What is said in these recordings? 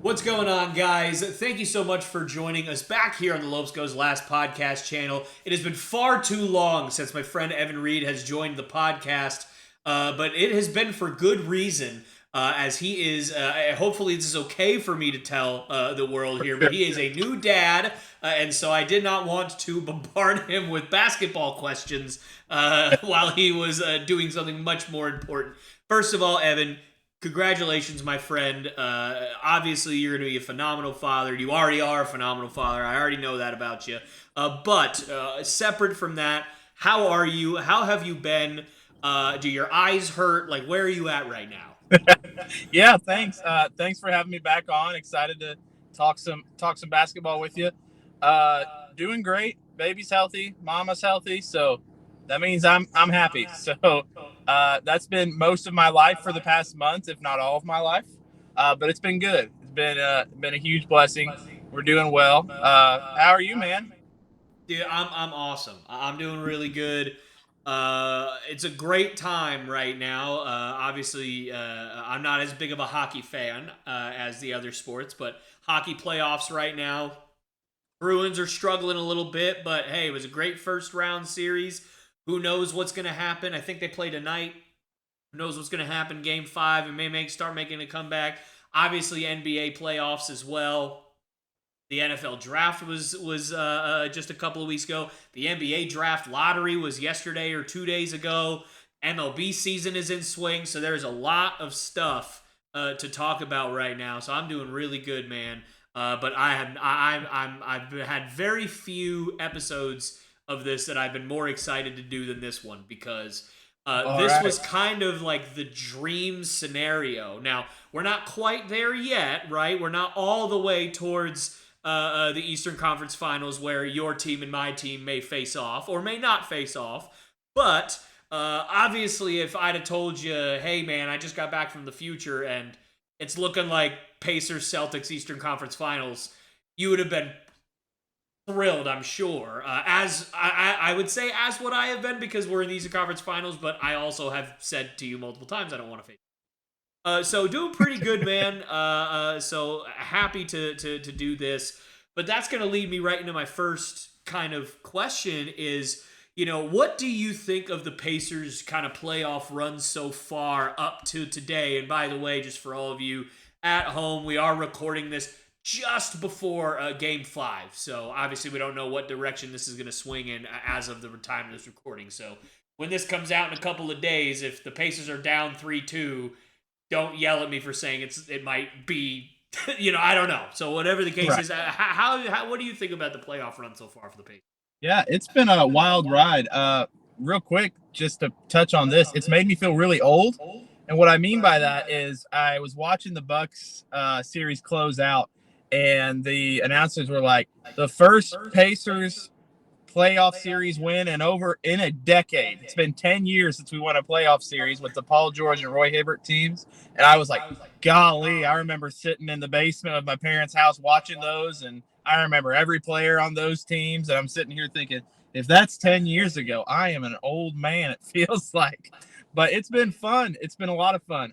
What's going on, guys? Thank you so much for joining us back here on the Lopes Goes Last podcast channel. It has been far too long since my friend Evan Reed has joined the podcast, but it has been for good reason. As he is, hopefully, this is okay for me to tell the world here, but he is a new dad, and so I did not want to bombard him with basketball questions while he was doing something much more important. First of all, Evan, congratulations, my friend. Obviously, you're going to be a phenomenal father. You already are a phenomenal father. I already know that about you. But separate from that, how are you? How have you been? Do your eyes hurt? Like, where are you at right now? Yeah, thanks. Thanks for having me back on. Excited to talk some basketball with you. Uh, Doing great. Baby's healthy. Mama's healthy. So that means I'm happy. So that's been most of my life for the past month, if not all of my life. But it's been good. It's been a huge blessing. We're doing well. How are you, man? Dude, I'm awesome. I'm doing really good. It's a great time right now. Obviously, I'm not as big of a hockey fan as the other sports, but hockey playoffs right now. Bruins are struggling a little bit, but hey, it was a great first round series. Who knows what's going to happen? I think they play tonight. Who knows what's going to happen? Game five and may start making a comeback. Obviously, NBA playoffs as well. The NFL draft was just a couple of weeks ago. The NBA draft lottery was yesterday or 2 days ago. MLB season is in swing, so there's a lot of stuff to talk about right now. So I'm doing really good, man. But I've had very few episodes of this that I've been more excited to do than this one because All this right. was kind of like the dream scenario. Now we're not quite there yet, right? We're not all the way towards the Eastern Conference Finals where your team and my team may face off or may not face off. But obviously, if I'd have told you, hey, man, I just got back from the future and it's looking like Pacers Celtics Eastern Conference Finals, you would have been thrilled, I'm sure. As I would say, as what I have been because we're in the Eastern Conference Finals, but I also have said to you multiple times I don't want to face. So doing pretty good, man. So happy to do this, but that's gonna lead me right into my first kind of question: is what do you think of the Pacers' kind of playoff run so far up to today? And by the way, just for all of you at home, we are recording this just before Game Five, so obviously we don't know what direction this is gonna swing in as of the time of this recording. So when this comes out in a couple of days, if the Pacers are down 3-2, don't yell at me for saying it might be I don't know. So whatever the case Right. is, how what do you think about the playoff run so far for the Pacers? Yeah, it's been a wild ride. Real quick, just to touch on this, it's made me feel really old. And what I mean by that is I was watching the Bucks series close out, and the announcers were like, "The first Pacers playoff series win in over in a decade. It's been 10 years since we won a playoff series with the Paul George and Roy Hibbert teams." And I was like, golly, I remember sitting in the basement of my parents' house watching those. And I remember every player on those teams. And I'm sitting here thinking, if that's 10 years ago, I am an old man, it feels like. But it's been fun. It's been a lot of fun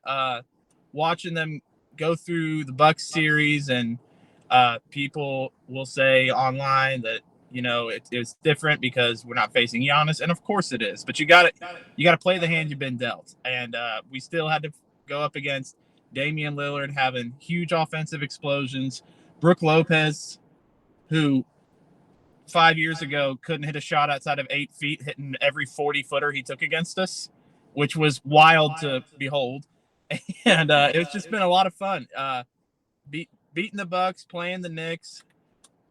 watching them go through the Bucks series. And people will say online that it's different because we're not facing Giannis, and of course it is. But you got to play the hand you've been dealt, and we still had to go up against Damian Lillard having huge offensive explosions, Brooke Lopez, who 5 years ago couldn't hit a shot outside of 8 feet, hitting every 40-footer he took against us, which was wild to behold. And it's just been a lot of fun. Beating the Bucks, playing the Knicks,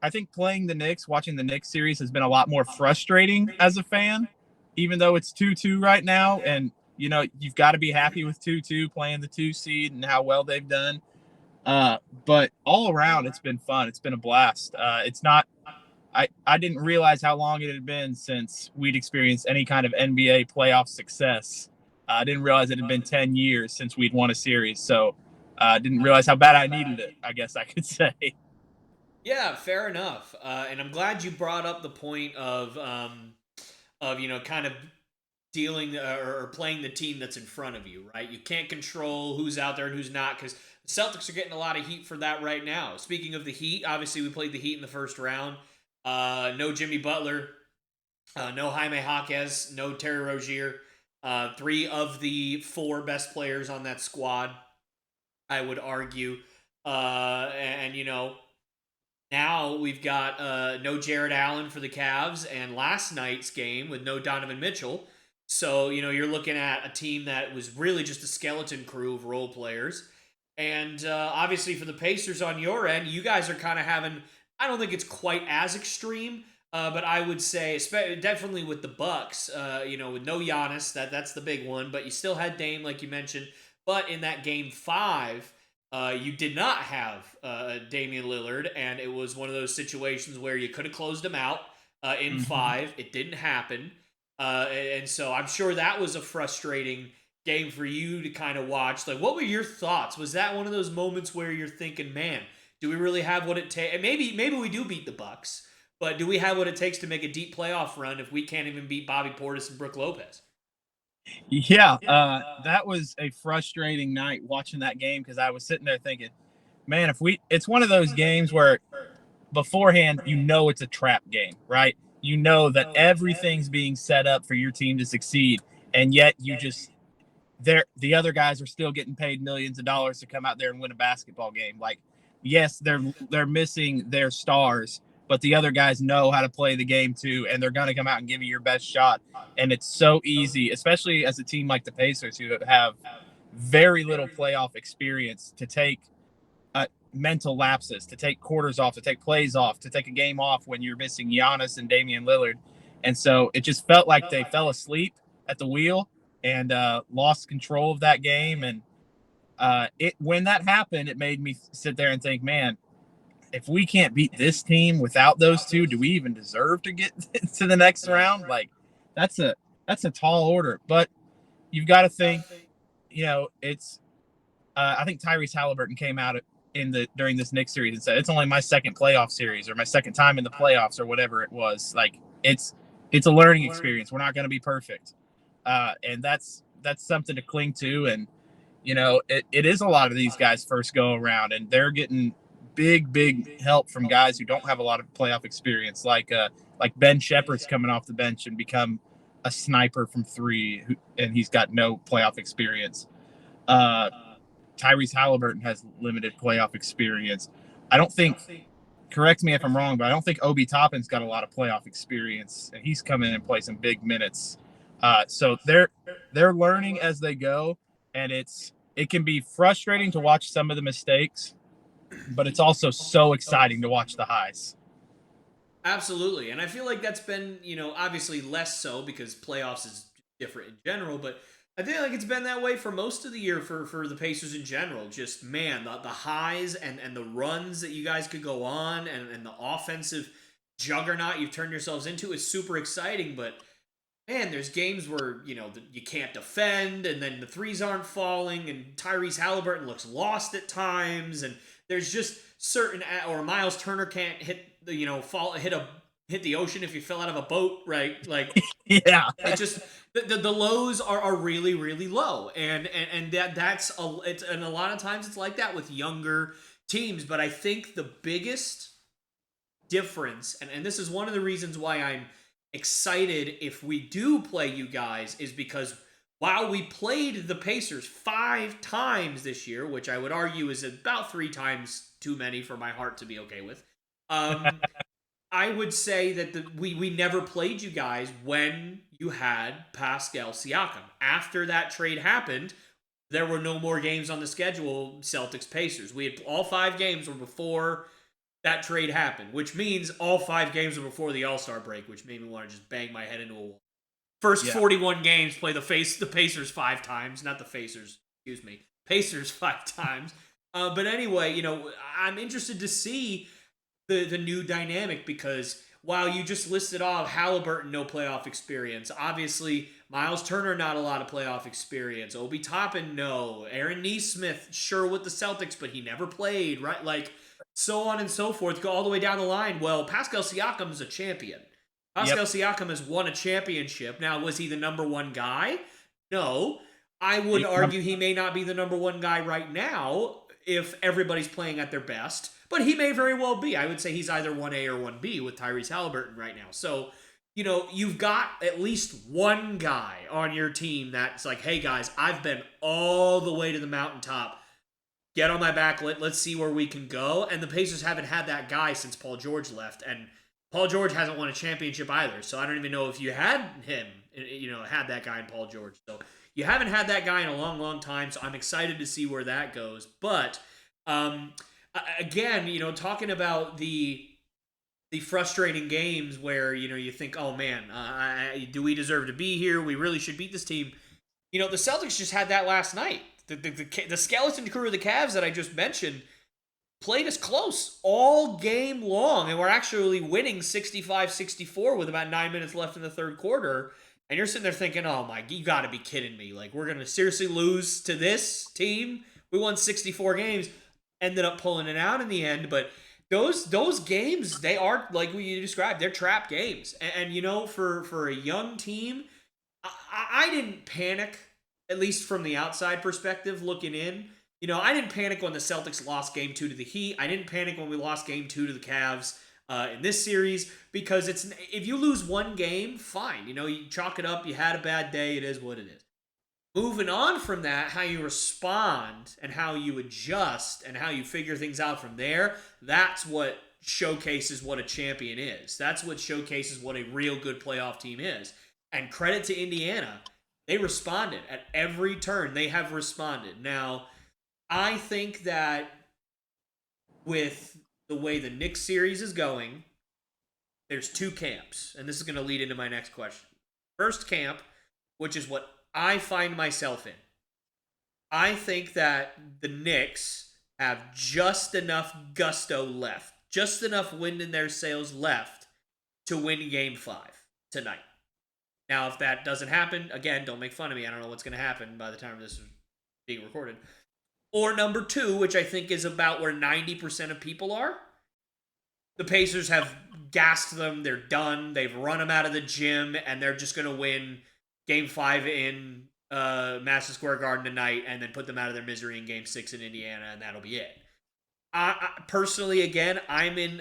I think playing the Knicks, watching the Knicks series has been a lot more frustrating as a fan, even though it's 2-2 right now. And, you've got to be happy with 2-2 playing the 2 seed and how well they've done. But all around, it's been fun. It's been a blast. It's not, I didn't realize how long it had been since we'd experienced any kind of NBA playoff success. I didn't realize it had been 10 years since we'd won a series. So I didn't realize how bad I needed it, I guess I could say. Yeah, fair enough. And I'm glad you brought up the point of kind of dealing or playing the team that's in front of you, right? You can't control who's out there and who's not because the Celtics are getting a lot of heat for that right now. Speaking of the Heat, obviously we played the Heat in the first round. No Jimmy Butler, no Jaime Jaquez, no Terry Rozier. Three of the four best players on that squad, I would argue. And you know, now we've got no Jared Allen for the Cavs, and last night's game with no Donovan Mitchell. So, you know, you're looking at a team that was really just a skeleton crew of role players. And obviously for the Pacers on your end, you guys are kind of having, I don't think it's quite as extreme, but I would say, definitely with the Bucks, you know, with no Giannis, that's the big one. But you still had Dame, like you mentioned. But in that game 5, you did not have Damian Lillard, and it was one of those situations where you could have closed him out in 5. It didn't happen. And so I'm sure that was a frustrating game for you to kind of watch. Like, what were your thoughts? Was that one of those moments where you're thinking, man, do we really have what it takes? Maybe we do beat the Bucks, but do we have what it takes to make a deep playoff run if we can't even beat Bobby Portis and Brook Lopez? Yeah, that was a frustrating night watching that game because I was sitting there thinking, man, it's one of those games where beforehand, you know, it's a trap game, right? You know that everything's being set up for your team to succeed, and yet the other guys are still getting paid millions of dollars to come out there and win a basketball game. Like, yes, they're missing their stars, but the other guys know how to play the game too, and they're going to come out and give you your best shot. And it's so easy, especially as a team like the Pacers, who have very little playoff experience, to take mental lapses, to take quarters off, to take plays off, to take a game off when you're missing Giannis and Damian Lillard. And so it just felt like they fell asleep at the wheel and lost control of that game. And when that happened, it made me sit there and think, man, if we can't beat this team without those two, do we even deserve to get to the next round? Like, that's a tall order. But you've got to think, you know, it's I think Tyrese Halliburton came out during this Knicks series and said, it's only my second playoff series or my second time in the playoffs or whatever it was. Like, it's a learning experience. We're not going to be perfect. And that's something to cling to. And, you know, it is a lot of these guys' first go around, and they're getting big help from guys who don't have a lot of playoff experience, like Ben Shepherd's coming off the bench and become a sniper from 3, and he's got no playoff experience. Tyrese Halliburton has limited playoff experience. I don't think, correct me if I'm wrong, but I don't think Obi Toppin's got a lot of playoff experience, and he's come in and played some big minutes. So they're learning as they go, and it can be frustrating to watch some of the mistakes, but it's also so exciting to watch the highs. Absolutely. And I feel like that's been, you know, obviously less so because playoffs is different in general, but I feel like it's been that way for most of the year for the Pacers in general. Just, man, the highs and the runs that you guys could go on and the offensive juggernaut you've turned yourselves into is super exciting. But, man, there's games where, you know, you can't defend, and then the threes aren't falling, and Tyrese Halliburton looks lost at times, and there's just certain, or Miles Turner can't hit the, you know, hit the ocean if you fell out of a boat, right? Like, yeah, it just the lows are really low, and that's and a lot of times it's like that with younger teams. But I think the biggest difference, and this is one of the reasons why I'm excited if we do play you guys, is because while we played the Pacers 5 times this year, which I would argue is about 3 times too many for my heart to be okay with, I would say that we never played you guys when you had Pascal Siakam. After that trade happened, there were no more games on the schedule, Celtics-Pacers. We had all 5 games were before that trade happened, which means all 5 games were before the All-Star break, which made me want to just bang my head into a wall. First 41 games, play the Pacers 5 times. Not the Pacers, excuse me. Pacers 5 times. But anyway, you know, I'm interested to see the new dynamic, because while you just listed off Halliburton, no playoff experience, obviously Miles Turner, not a lot of playoff experience, Obi Toppin, no, Aaron Nesmith, sure with the Celtics, but he never played, right? Like, so on and so forth, go all the way down the line. Well, Pascal Siakam is a champion. Pascal Siakam has won a championship. Now, was he the number 1 guy? No. I would argue he may not be the number 1 guy right now. if everybody's playing at their best. But he may very well be. I would say he's either 1A or 1B with Tyrese Halliburton right now. So, you've got at least one guy on your team that's like, hey guys, I've been all the way to the mountaintop. Get on my back. Let's see where we can go. And the Pacers haven't had that guy since Paul George left. And Paul George hasn't won a championship either. So I don't even know if you had him, had that guy in Paul George. So you haven't had that guy in a long, long time. So I'm excited to see where that goes. But again, talking about the frustrating games where, you think, oh man, do we deserve to be here? We really should beat this team. The Celtics just had that last night. The skeleton crew of the Cavs that I just mentioned played us close all game long, and we're actually winning 65-64 with about 9 minutes left in the third quarter. And you're sitting there thinking, oh my, you got to be kidding me. Like, we're going to seriously lose to this team? We won 64 games, ended up pulling it out in the end. But those games, they are, like what you described, they're trap games. And for a young team, I didn't panic, at least from the outside perspective looking in. I didn't panic when the Celtics lost Game 2 to the Heat. I didn't panic when we lost Game 2 to the Cavs in this series, because if you lose one game, fine. You chalk it up. You had a bad day. It is what it is. Moving on from that, how you respond and how you adjust and how you figure things out from there, that's what showcases what a champion is. That's what showcases what a real good playoff team is. And credit to Indiana. They responded at every turn. They have responded. Now, I think that with the way the Knicks series is going, there's two camps. And this is going to lead into my next question. First camp, which is what I find myself in. I think that the Knicks have just enough gusto left, just enough wind in their sails left to win Game 5 tonight. Now, if that doesn't happen, again, don't make fun of me. I don't know what's going to happen by the time this is being recorded. Or number two, which I think is about where 90% of people are. The Pacers have gassed them. They're done. They've run them out of the gym, and they're just going to win Game 5 in Madison Square Garden tonight and then put them out of their misery in Game 6 in Indiana, and that'll be it. I personally, again, I'm in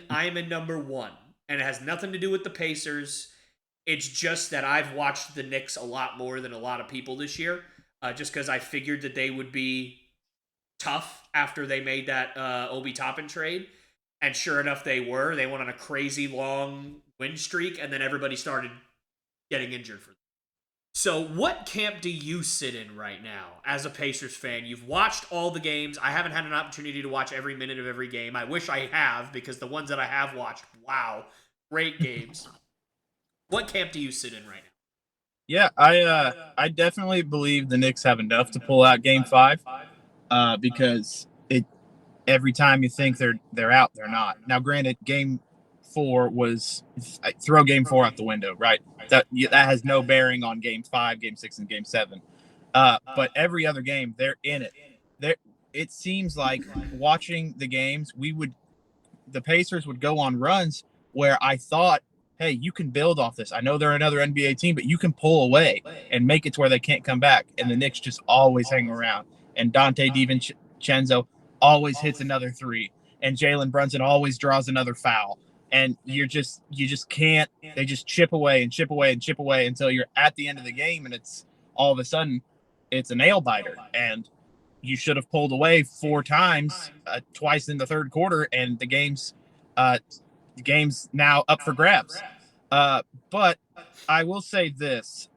number one, and it has nothing to do with the Pacers. It's just that I've watched the Knicks a lot more than a lot of people this year, just because I figured that they would be tough after they made that Obi Toppin trade. And sure enough, they were. They went on a crazy long win streak, and then everybody started getting injured for them. So what camp do you sit in right now as a Pacers fan? You've watched all the games. I haven't had an opportunity to watch every minute of every game. I wish I have, because the ones that I have watched, wow, great games. What camp do you sit in right now? Yeah, I definitely believe the Knicks have enough to pull out Game 5, because every time you think they're out, they're not. Now, granted, Game 4 was throw Game 4 out the window, right? That has no bearing on Game 5, Game 6, and Game 7. But every other game, they're in it. It seems like watching the games, the Pacers would go on runs where I thought, hey, you can build off this. I know they're another NBA team, but you can pull away and make it to where they can't come back. And the Knicks just always hang around. And Dante DiVincenzo always hits another three. And Jalen Brunson always draws another foul. And you just can't. They just chip away and chip away and chip away until you're at the end of the game, and it's all of a sudden it's a nail biter. And you should have pulled away 4 times, twice in the third quarter, and the game's now up for grabs. But I will say this,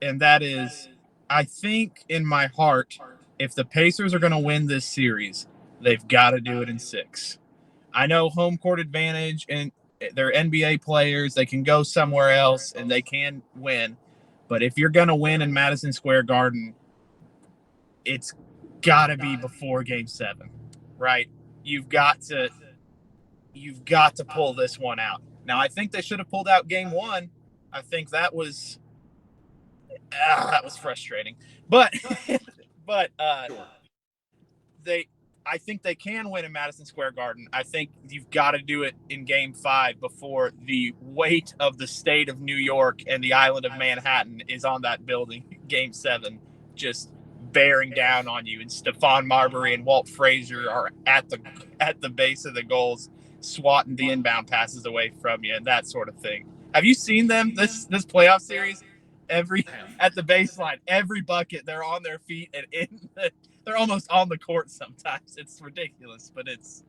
and that is, I think in my heart, if the Pacers are going to win this series, they've got to do it in 6. I know home court advantage, and they're NBA players. They can go somewhere else, and they can win. But if you're going to win in Madison Square Garden, it's got to be before Game 7, right? You've got to pull this one out. Now, I think they should have pulled out Game 1. I think that was frustrating. But I think they can win in Madison Square Garden. I think you've got to do it in Game 5 before the weight of the state of New York and the island of Manhattan is on that building. Game 7 just bearing down on you, and Stephon Marbury and Walt Frazier are at the base of the goals, swatting the inbound passes away from you and that sort of thing. Have you seen them this playoff series? At the baseline, every bucket, they're on their feet and they're almost on the court sometimes. It's ridiculous, but it's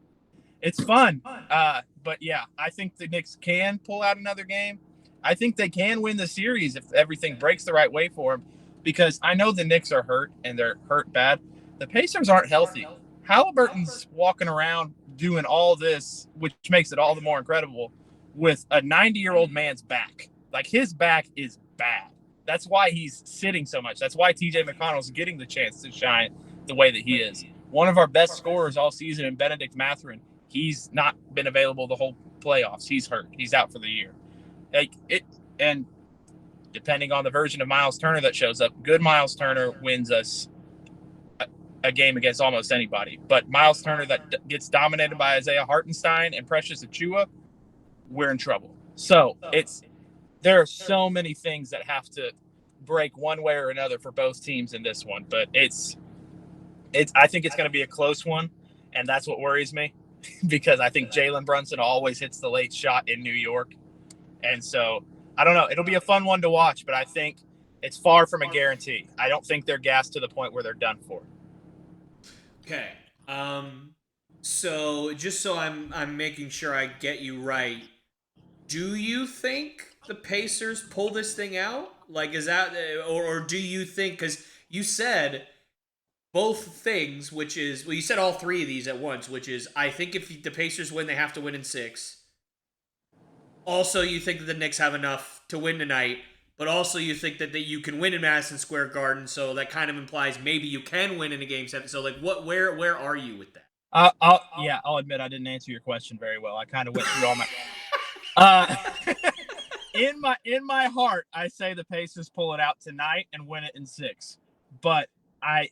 fun. But yeah, I think the Knicks can pull out another game. I think they can win the series if everything breaks the right way for them, because I know the Knicks are hurt and they're hurt bad. The Pacers aren't healthy. Halliburton's walking around doing all this, which makes it all the more incredible, with a 90-year-old man's back. Like, his back is bad. That's why he's sitting so much. That's why TJ McConnell's getting the chance to shine the way that he is. One of our best scorers all season in Benedict Mathurin, he's not been available the whole playoffs. He's hurt. He's out for the year. And depending on the version of Miles Turner that shows up, good Miles Turner wins us a game against almost anybody. But Miles Turner that gets dominated by Isaiah Hartenstein and Precious Achiuwa, we're in trouble. So there are so many things that have to break one way or another for both teams in this one. But I think it's going to be a close one, and that's what worries me, because I think Jalen Brunson always hits the late shot in New York. And so, I don't know. It'll be a fun one to watch, but I think it's far from a guarantee. I don't think they're gassed to the point where they're done for. Okay. So just so I'm making sure I get you right, do you think the Pacers pull this thing out? Like, is that, or do you think, because you said both things, which is, well, you said all three of these at once, which is, I think if the Pacers win, they have to win in 6. Also, you think that the Knicks have enough to win tonight, but also you think that you can win in Madison Square Garden, so that kind of implies maybe you can win in a Game 7. So, like, where are you with that? I'll admit I didn't answer your question very well. I kind of went through all my in my heart, I say the Pacers pull it out tonight and win it in 6. But I'm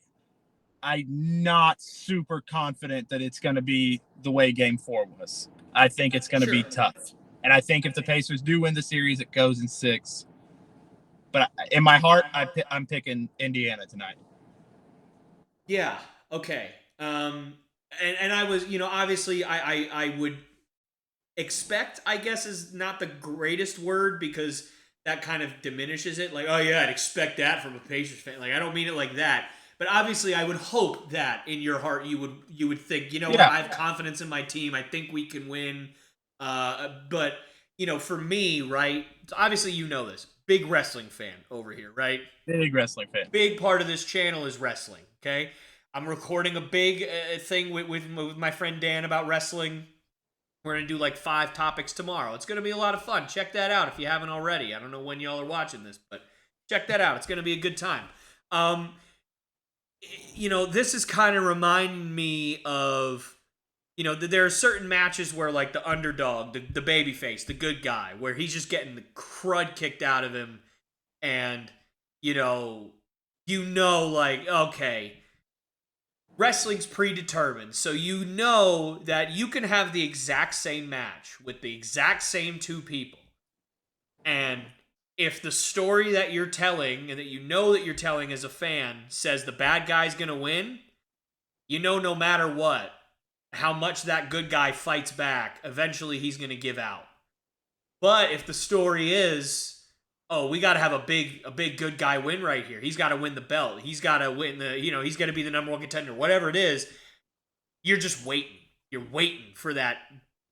not super confident that it's going to be the way Game 4 was. I think it's going to be tough. And I think if the Pacers do win the series, it goes in 6. But in my heart, I'm picking Indiana tonight. Yeah. Okay. And I was, obviously I would expect, I guess, is not the greatest word, because that kind of diminishes it. Like, oh yeah, I'd expect that from a Pacers fan. Like, I don't mean it like that. But obviously, I would hope that in your heart you would think, what, I have confidence in my team. I think we can win. But for me, right? Obviously, this. Big wrestling fan over here, right? Big wrestling fan. Big part of this channel is wrestling. Okay, I'm recording a big thing with my friend Dan about wrestling. We're gonna do like 5 topics tomorrow. It's gonna be a lot of fun. Check that out if you haven't already. I don't know when y'all are watching this, but check that out. It's gonna be a good time. This is kind of reminding me of, there are certain matches where, like, the underdog, the babyface, the good guy, where he's just getting the crud kicked out of him, and, like, okay, wrestling's predetermined, so that you can have the exact same match with the exact same 2 people, and if the story that you're telling, and that that you're telling as a fan, says the bad guy's gonna win, no matter what, how much that good guy fights back, eventually he's going to give out. But if the story is, oh, we got to have a big good guy win right here. He's got to win the belt. He's got to win he's going to be the number 1 contender. Whatever it is, you're just waiting. You're waiting for that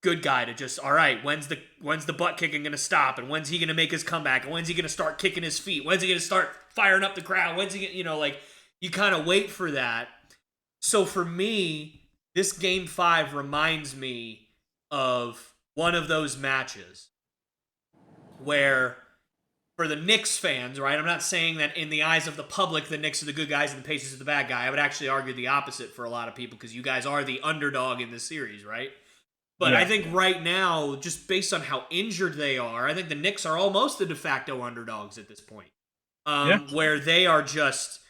good guy to just, all right, when's the butt kicking going to stop? And when's he going to make his comeback? And when's he going to start kicking his feet? When's he going to start firing up the crowd? When's he going to, like, you kind of wait for that. So for me, this Game 5 reminds me of one of those matches where, for the Knicks fans, right, I'm not saying that in the eyes of the public, the Knicks are the good guys and the Pacers are the bad guy. I would actually argue the opposite for a lot of people, because you guys are the underdog in this series, right? But yeah. I think right now, just based on how injured they are, I think the Knicks are almost the de facto underdogs at this point. Where they are just,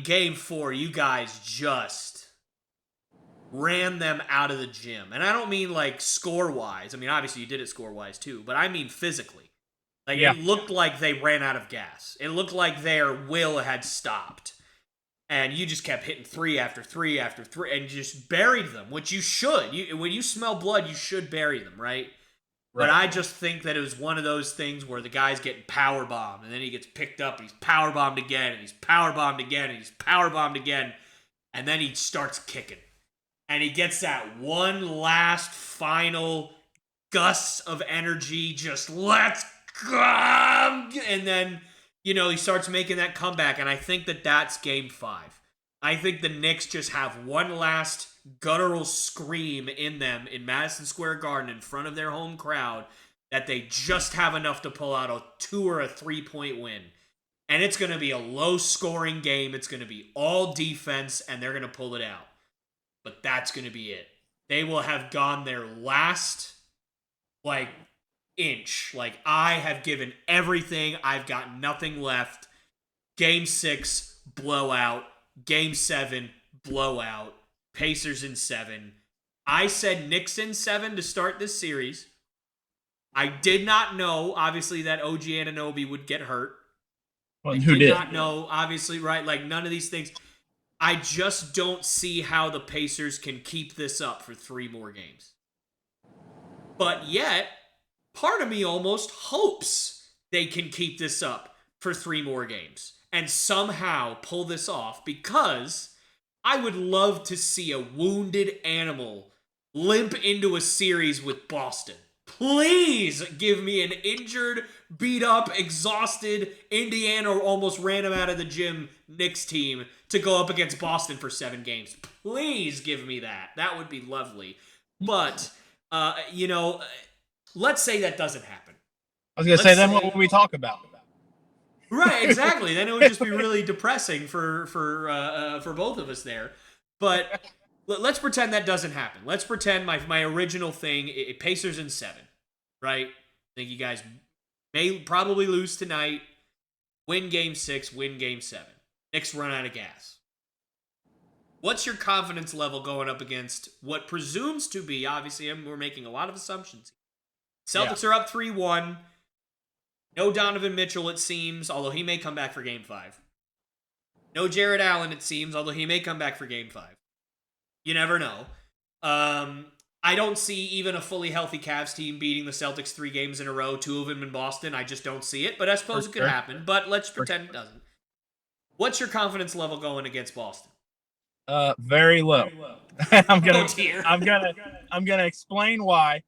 Game 4, you guys just ran them out of the gym. And I don't mean like score-wise. Obviously you did it score-wise too, but I mean physically. Like, It looked like they ran out of gas. It looked like their will had stopped. and you just kept hitting three after three after three and just buried them, which you should. When you smell blood, you should bury them, right? But I just think that it was one of those things where the guy's getting power bombed, and then he gets picked up, and he's power bombed again, and he's power bombed again, and he's power bombed again, and then he starts kicking. And he gets that one last final gust of energy, just let's go! And then, he starts making that comeback, and I think that that's game 5. I think the Knicks just have one last guttural scream in them in Madison Square Garden in front of their home crowd that they just have enough to pull out a 2 or a 3-point win. And it's going to be a low-scoring game. It's going to be all defense, and they're going to pull it out. But that's going to be it. They will have gone their last, inch. I have given everything. I've got nothing left. Game 6, blowout. Game 7, blowout. Pacers in 7. I said Knicks in 7 to start this series. I did not know, obviously, that OG Anunoby would get hurt. Well, who did not know, obviously, right? None of these things. I just don't see how the Pacers can keep this up for 3 more games. But yet, part of me almost hopes they can keep this up for 3 more games and somehow pull this off, because I would love to see a wounded animal limp into a series with Boston. Please give me an injured, beat up, exhausted Indiana or almost ran him out of the gym Knicks team to go up against Boston for 7 games. Please give me that. That would be lovely. But, let's say that doesn't happen. I was going to say, then what will we talk about? Right, exactly. Then it would just be really depressing for both of us there. But let's pretend that doesn't happen. Let's pretend my original thing, Pacers in 7, right? I think you guys may probably lose tonight, win game 6, win game 7. Knicks run out of gas. What's your confidence level going up against what presumes to be, obviously, we're making a lot of assumptions. Celtics are up 3-1. No Donovan Mitchell, it seems, although he may come back for game 5. No Jared Allen, it seems, although he may come back for game 5. You never know. I don't see even a fully healthy Cavs team beating the Celtics 3 games in a row, 2 of them in Boston. I just don't see it, but I suppose it could happen. But let's pretend it doesn't. What's your confidence level going against Boston? Very low. I'm gonna explain why.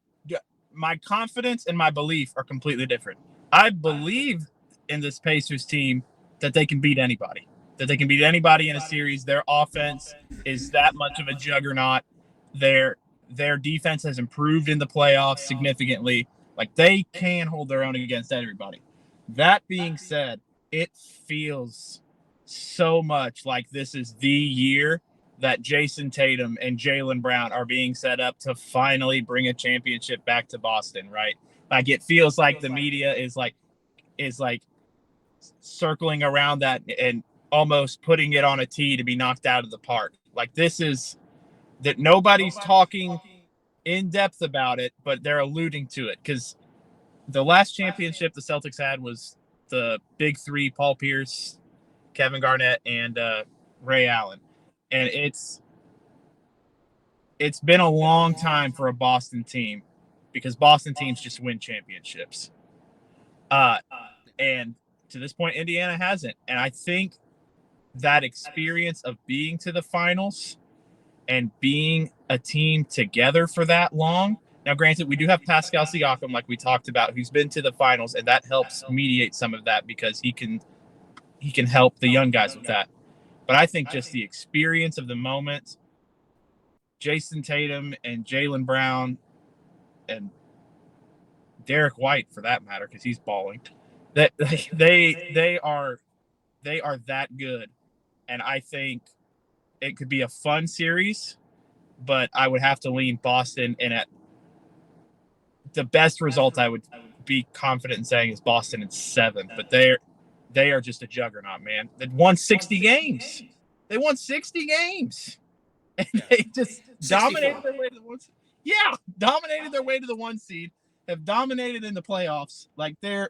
My confidence and my belief are completely different. I believe in this Pacers team that they can beat anybody. That they can beat anybody in a series. Their offense is that much of a juggernaut. Their defense has improved in the playoffs significantly. They can hold their own against everybody. That being said, it feels so much like this is the year that Jason Tatum and Jaylen Brown are being set up to finally bring a championship back to Boston, right? It feels like the media is circling around that and almost putting it on a tee to be knocked out of the park. This is that nobody's talking in depth about it, but they're alluding to it, because the last championship the Celtics had was the big 3, Paul Pierce, Kevin Garnett, and Ray Allen. And it's been a long time for a Boston team, because Boston teams just win championships. And to this point, Indiana hasn't. And I think that experience of being to the finals and being a team together for that long. Now, granted, we do have Pascal Siakam, like we talked about, who's been to the finals, and that helps mediate some of that, because he can help the young guys with that. But I think just the experience of the moment, Jason Tatum and Jaylen Brown and Derek White, for that matter, because he's balling, that they are that good. And I think it could be a fun series, but I would have to lean Boston. And at the best result I would be confident in saying is Boston in 7. But they are just a juggernaut, man. They won 60 games. They won 60 games. And they just dominated their way to the 1 seed. Yeah, dominated their way to the 1 seed. Have dominated in the playoffs. They're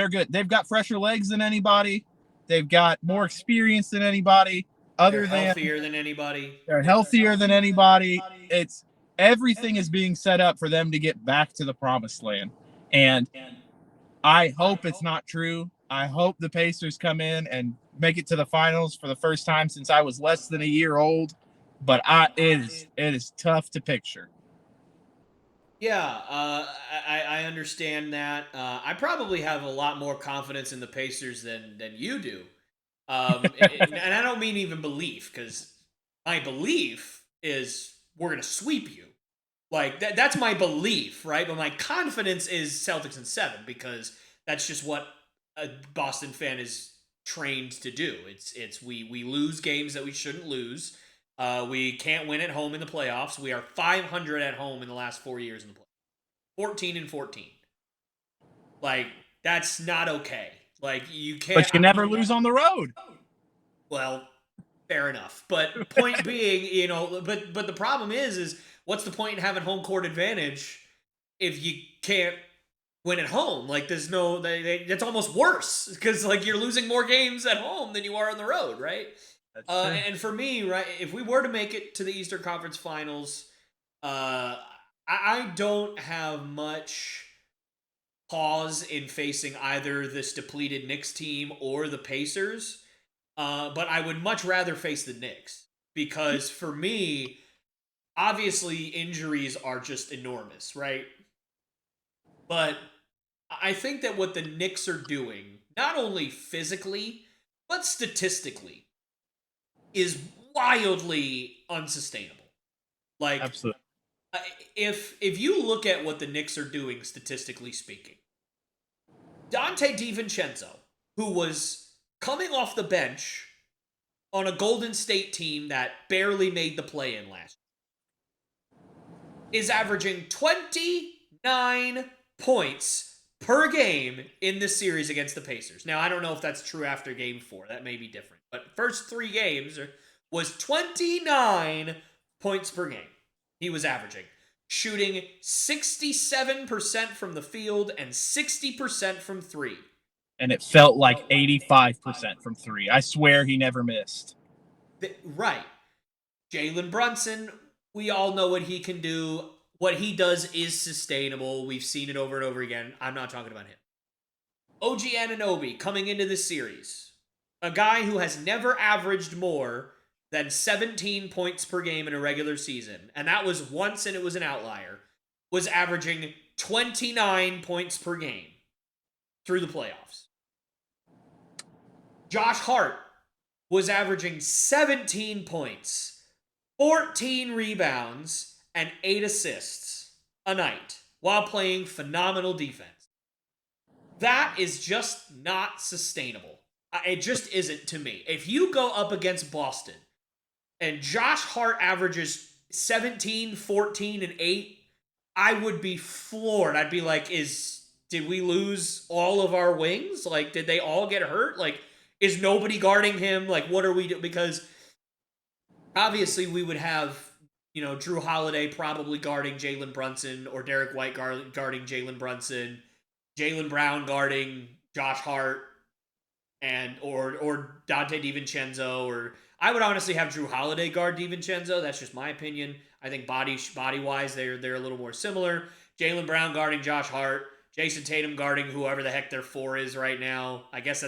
good. They've got fresher legs than anybody. They've got more experience than anybody. They're Other than healthier than anybody. they're healthier than anybody. It's everything is being set up for them to get back to the promised land. And I hope it's not true. I hope the Pacers come in and make it to the finals for the first time since I was less than a year old. But it is tough to picture. Yeah, I understand that. I probably have a lot more confidence in the Pacers than you do. And I don't mean even belief, because my belief is we're gonna sweep you. Like that's my belief, right? But my confidence is Celtics in 7, because that's just what a Boston fan is trained to do. It's we lose games that we shouldn't lose. We can't win at home in the playoffs. We are 500 at home in the last 4 years in the playoffs. 14-14. Like, that's not okay. Like, you can't. But you never lose on the road. Well, fair enough. But point being, but the problem is what's the point in having home court advantage if you can't win at home? Like, there's no, that's almost worse, because like you're losing more games at home than you are on the road, right? And for me, right, if we were to make it to the Eastern Conference Finals, I don't have much pause in facing either this depleted Knicks team or the Pacers, but I would much rather face the Knicks, because for me, obviously injuries are just enormous, right? But I think that what the Knicks are doing, not only physically, but statistically, is wildly unsustainable. Like, absolutely. If you look at what the Knicks are doing statistically speaking, Dante DiVincenzo, who was coming off the bench on a Golden State team that barely made the play-in last year, is averaging 29 points per game in this series against the Pacers. Now, I don't know if that's true after game 4. That may be different. But first 3 games was 29 points per game he was averaging, shooting 67% from the field and 60% from 3. And it felt like 85% from 3. I swear he never missed. Right. Jalen Brunson, we all know what he can do. What he does is sustainable. We've seen it over and over again. I'm not talking about him. OG Anunoby coming into this series, a guy who has never averaged more than 17 points per game in a regular season, and that was once and it was an outlier, was averaging 29 points per game through the playoffs. Josh Hart was averaging 17 points, 14 rebounds, and 8 assists a night while playing phenomenal defense. That is just not sustainable. It just isn't to me. If you go up against Boston and Josh Hart averages 17, 14, and 8, I would be floored. I'd be like, did we lose all of our wings? Like, did they all get hurt? Like, is nobody guarding him? Like, what are we doing? Because obviously we would have, Drew Holiday probably guarding Jalen Brunson, or Derek White guarding Jalen Brunson, Jaylen Brown guarding Josh Hart, or Dante DiVincenzo, or I would honestly have Drew Holiday guard DiVincenzo. That's just my opinion. I think body wise they're a little more similar. Jaylen Brown guarding Josh Hart, Jason Tatum guarding whoever the heck their 4 is right now. I guess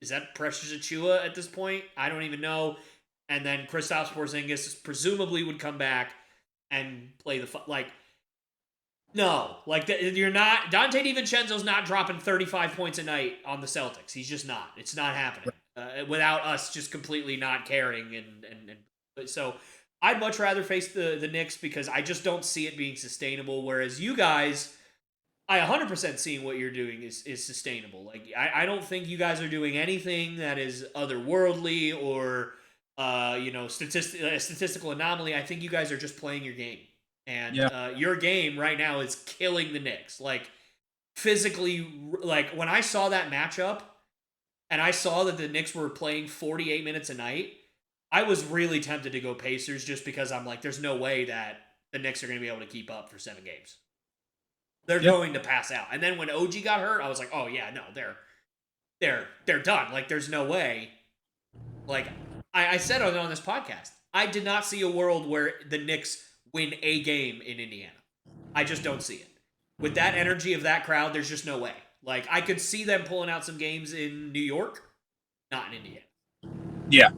is that Precious Achiuwa at this point? I don't even know. And then Kristaps Porzingis presumably would come back and play no, you're not. Dante DiVincenzo's not dropping 35 points a night on the Celtics. He's just not. It's not happening without us just completely not caring. And so I'd much rather face the Knicks, because I just don't see it being sustainable. Whereas you guys, I 100% seeing what you're doing is sustainable. Like, I don't think you guys are doing anything that is otherworldly or statistical anomaly. I think you guys are just playing your game. And your game right now is killing the Knicks. Like, physically, like, when I saw that matchup and I saw that the Knicks were playing 48 minutes a night, I was really tempted to go Pacers, just because I'm like, there's no way that the Knicks are going to be able to keep up for 7 games. They're going to pass out. And then when OG got hurt, I was like, oh, yeah, no, they're done. Like there's no way. Like I said on this podcast, I did not see a world where the Knicks win a game in Indiana. I just don't see it. With that energy of that crowd, there's just no way. Like I could see them pulling out some games in New York, not in Indiana. Yeah.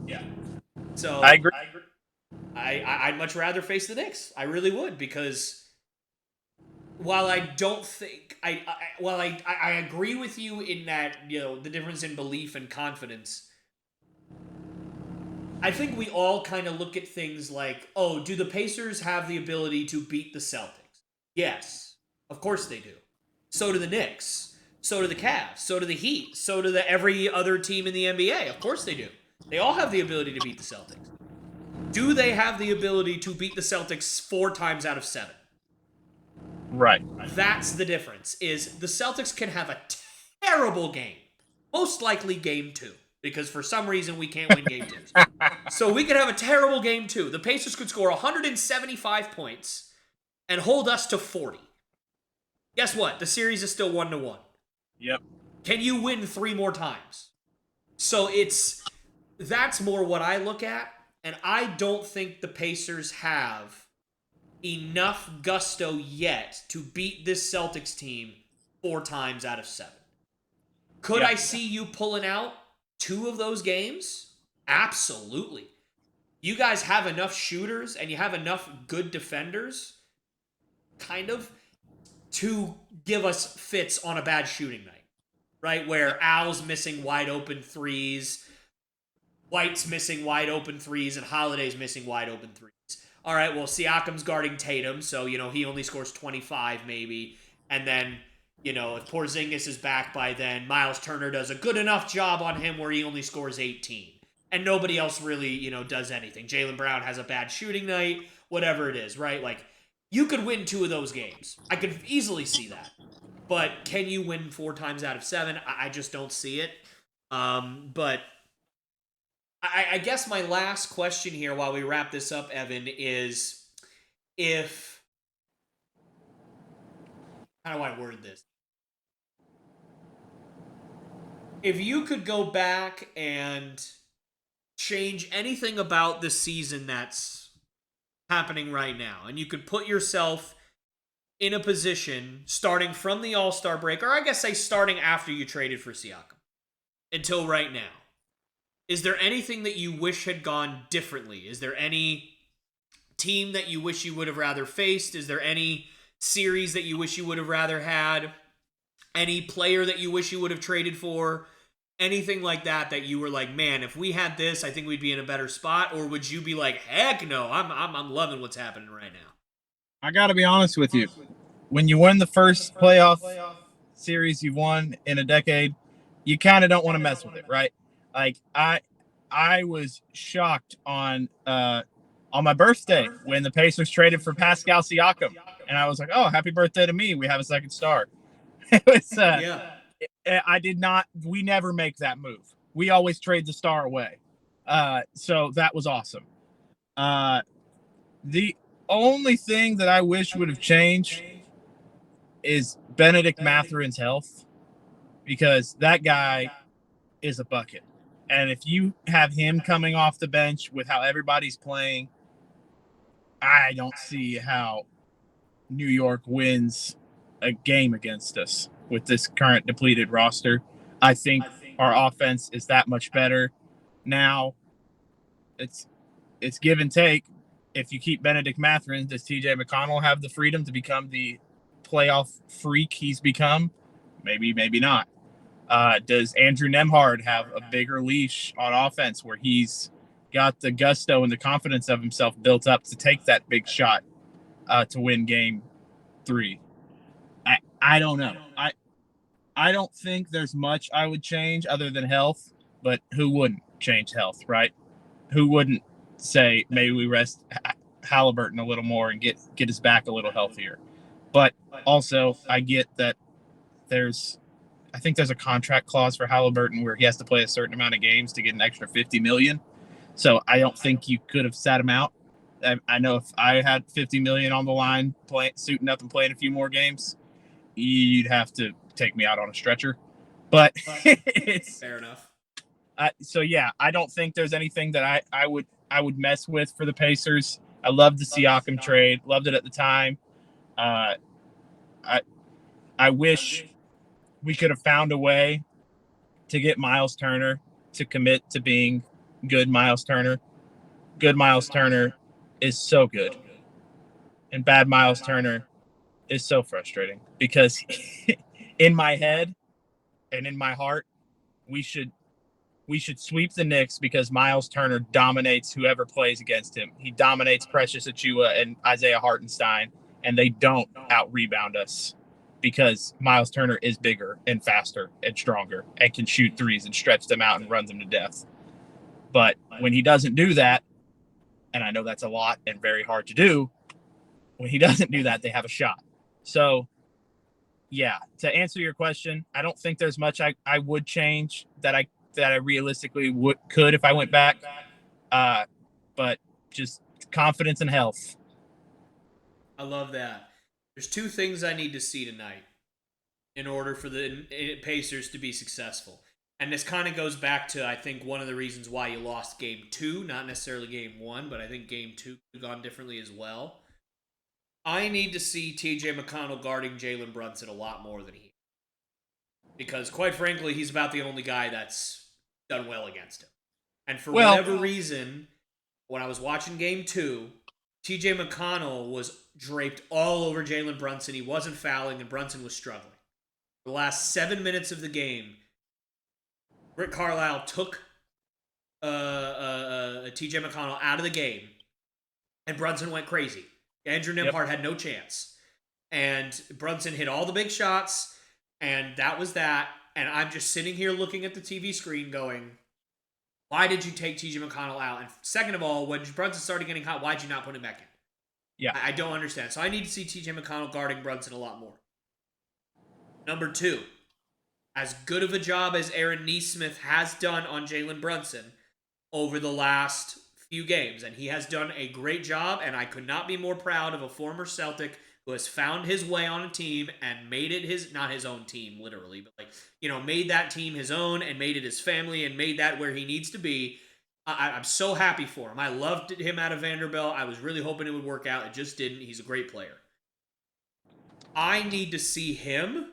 So I agree. I'd much rather face the Knicks. I really would, because while I don't think I agree with you in that, you know, the difference in belief and confidence. I think we all kind of look at things like, oh, do the Pacers have the ability to beat the Celtics? Yes, of course they do. So do the Knicks. So do the Cavs. So do the Heat. So do every other team in the NBA. Of course they do. They all have the ability to beat the Celtics. Do they have the ability to beat the Celtics 4 times out of 7? Right. That's the difference, is the Celtics can have a terrible game. Most likely game 2. Because for some reason we can't win game 2s. So we could have a terrible game 2. The Pacers could score 175 points and hold us to 40. Guess what? The series is still 1-1. Yep. Can you win 3 more times? So that's more what I look at, and I don't think the Pacers have enough gusto yet to beat this Celtics team 4 times out of 7. Could I see you pulling out 2 of those games? Absolutely. You guys have enough shooters and you have enough good defenders, kind of, to give us fits on a bad shooting night, right? Where Al's missing wide open threes, White's missing wide open threes, and Holiday's missing wide open threes. All right, well, Siakam's guarding Tatum, so, you know, he only scores 25 maybe. And then, you know, if Porzingis is back by then, Miles Turner does a good enough job on him where he only scores 18. And nobody else really, you know, does anything. Jaylen Brown has a bad shooting night, whatever it is, right? Like, you could win 2 of those games. I could easily see that. But can you win 4 times out of 7? I just don't see it. But I guess my last question here while we wrap this up, Evan, is how do I word this? If you could go back and change anything about the season that's happening right now, and you could put yourself in a position starting from the All-Star break, or I guess say starting after you traded for Siakam, until right now, is there anything that you wish had gone differently? Is there any team that you wish you would have rather faced? Is there any series that you wish you would have rather had? Any player that you wish you would have traded for? Anything like that you were like, man, if we had this, I think we'd be in a better spot? Or would you be like, heck no, I'm loving what's happening right now? I got to be honest with you. When you win the first playoff series you've won in a decade, you kind of don't want to mess with it, right? Like I was shocked on my birthday when the Pacers traded for Pascal Siakam, and I was like, "Oh, happy birthday to me! We have a second star." It was I did not. We never make that move. We always trade the star away. So that was awesome. The only thing that I wish would have changed is Benedict Mathurin's health, because that guy is a bucket. And if you have him coming off the bench with how everybody's playing, I don't see how New York wins a game against us with this current depleted roster. I think our offense is that much better. Now, it's give and take. If you keep Benedict Mathurin, does TJ McConnell have the freedom to become the playoff freak he's become? Maybe, maybe not. Does Andrew Nembhard have a bigger leash on offense where he's got the gusto and the confidence of himself built up to take that big shot to win game 3? I don't know. I don't think there's much I would change other than health, but who wouldn't change health, right? Who wouldn't say maybe we rest Halliburton a little more and get his back a little healthier? But also I get that I think there's a contract clause for Halliburton where he has to play a certain amount of games to get an extra $50 million. So I don't think you could have sat him out. I know if I had $50 million on the line, suiting up and playing a few more games, you'd have to take me out on a stretcher. But it's fair enough. So yeah, I don't think there's anything that I would mess with for the Pacers. I loved the Siakam trade, loved it at the time. I wish we could have found a way to get Miles Turner to commit to being good Miles Turner. Good Miles Turner is so good, and bad Miles Turner is so frustrating because in my head and in my heart, we should sweep the Knicks because Miles Turner dominates whoever plays against him. He dominates Precious Achiuwa and Isaiah Hartenstein, and they don't out-rebound us because Miles Turner is bigger and faster and stronger and can shoot threes and stretch them out and runs them to death. But when he doesn't do that, and I know that's a lot and very hard to do, when he doesn't do that, they have a shot. So, yeah, to answer your question, I don't think there's much I would change that I realistically could if I went back. But just confidence and health. I love that. There's two things I need to see tonight in order for the Pacers to be successful. And this kind of goes back to, I think, one of the reasons why you lost game 2, not necessarily game 1, but I think game 2 could have gone differently as well. I need to see TJ McConnell guarding Jalen Brunson a lot more than he. Because, quite frankly, he's about the only guy that's done well against him. And for whatever reason, when I was watching game 2, TJ McConnell was draped all over Jalen Brunson. He wasn't fouling, and Brunson was struggling. The last 7 minutes of the game, Rick Carlisle took TJ McConnell out of the game, and Brunson went crazy. Andrew Nembhard had no chance. And Brunson hit all the big shots, and that was that. And I'm just sitting here looking at the TV screen going, why did you take TJ McConnell out? And second of all, when Brunson started getting hot, why'd you not put him back in? Yeah. I don't understand. So I need to see TJ McConnell guarding Brunson a lot more. Number 2, as good of a job as Aaron Nesmith has done on Jalen Brunson over the last few games, and he has done a great job, and I could not be more proud of a former Celtic who has found his way on a team and made it his, not his own team, literally, but made that team his own and made it his family and made that where he needs to be. I'm so happy for him. I loved him out of Vanderbilt. I was really hoping it would work out. It just didn't. He's a great player. I need to see him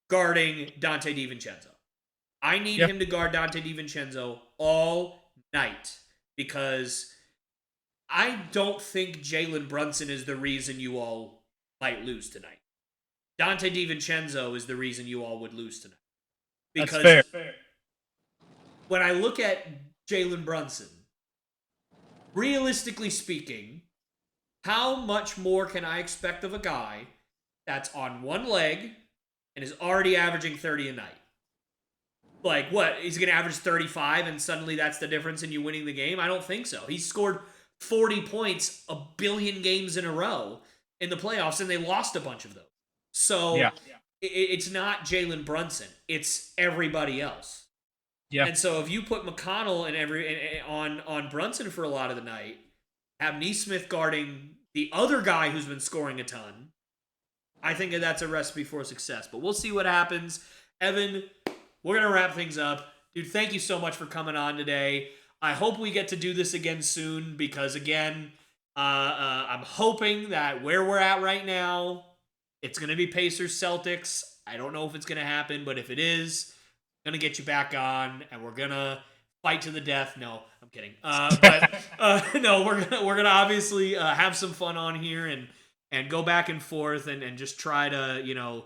guarding Dante DiVincenzo. I need him to guard Dante DiVincenzo all night because I don't think Jalen Brunson is the reason you all might lose tonight. Dante DiVincenzo is the reason you all would lose tonight. Because that's fair. When I look at Jalen Brunson, realistically speaking, how much more can I expect of a guy that's on one leg and is already averaging 30 a night? Like, what? He's going to average 35 and suddenly that's the difference in you winning the game? I don't think so. He scored 40 points a billion games in a row in the playoffs, and they lost a bunch of those. So it's not Jalen Brunson. It's everybody else. Yeah. And so if you put McConnell on Brunson for a lot of the night, have Nesmith guarding the other guy who's been scoring a ton, I think that's a recipe for success. But we'll see what happens. Evan, we're going to wrap things up. Dude, thank you so much for coming on today. I hope we get to do this again soon because, again, I'm hoping that where we're at right now, it's going to be Pacers-Celtics. I don't know if it's going to happen, but if it is, I'm going to get you back on, and we're going to fight to the death. No, I'm kidding. No, we're gonna obviously have some fun on here and go back and forth and just try to,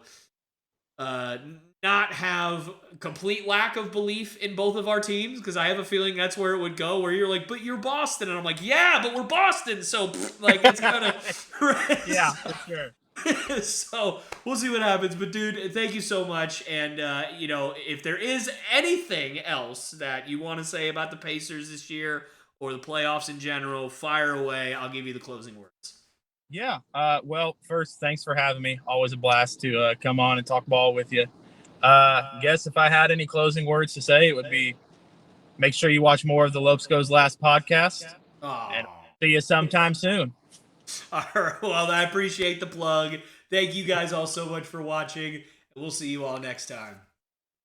not have complete lack of belief in both of our teams, because I have a feeling that's where it would go, where you're like, but you're Boston, and I'm like, yeah, but we're Boston, so it's kind of right? Yeah, for sure. So we'll see what happens, but dude, thank you so much. And if there is anything else that you want to say about the Pacers this year or the playoffs in general, fire away. I'll give you the closing words. Yeah. Well, first, thanks for having me. Always a blast to come on and talk ball with you. Guess if I had any closing words to say, it would be make sure you watch more of the Lopes Goes Last podcast. And see you sometime soon. All right. Well, I appreciate the plug. Thank you guys all so much for watching. We'll see you all next time.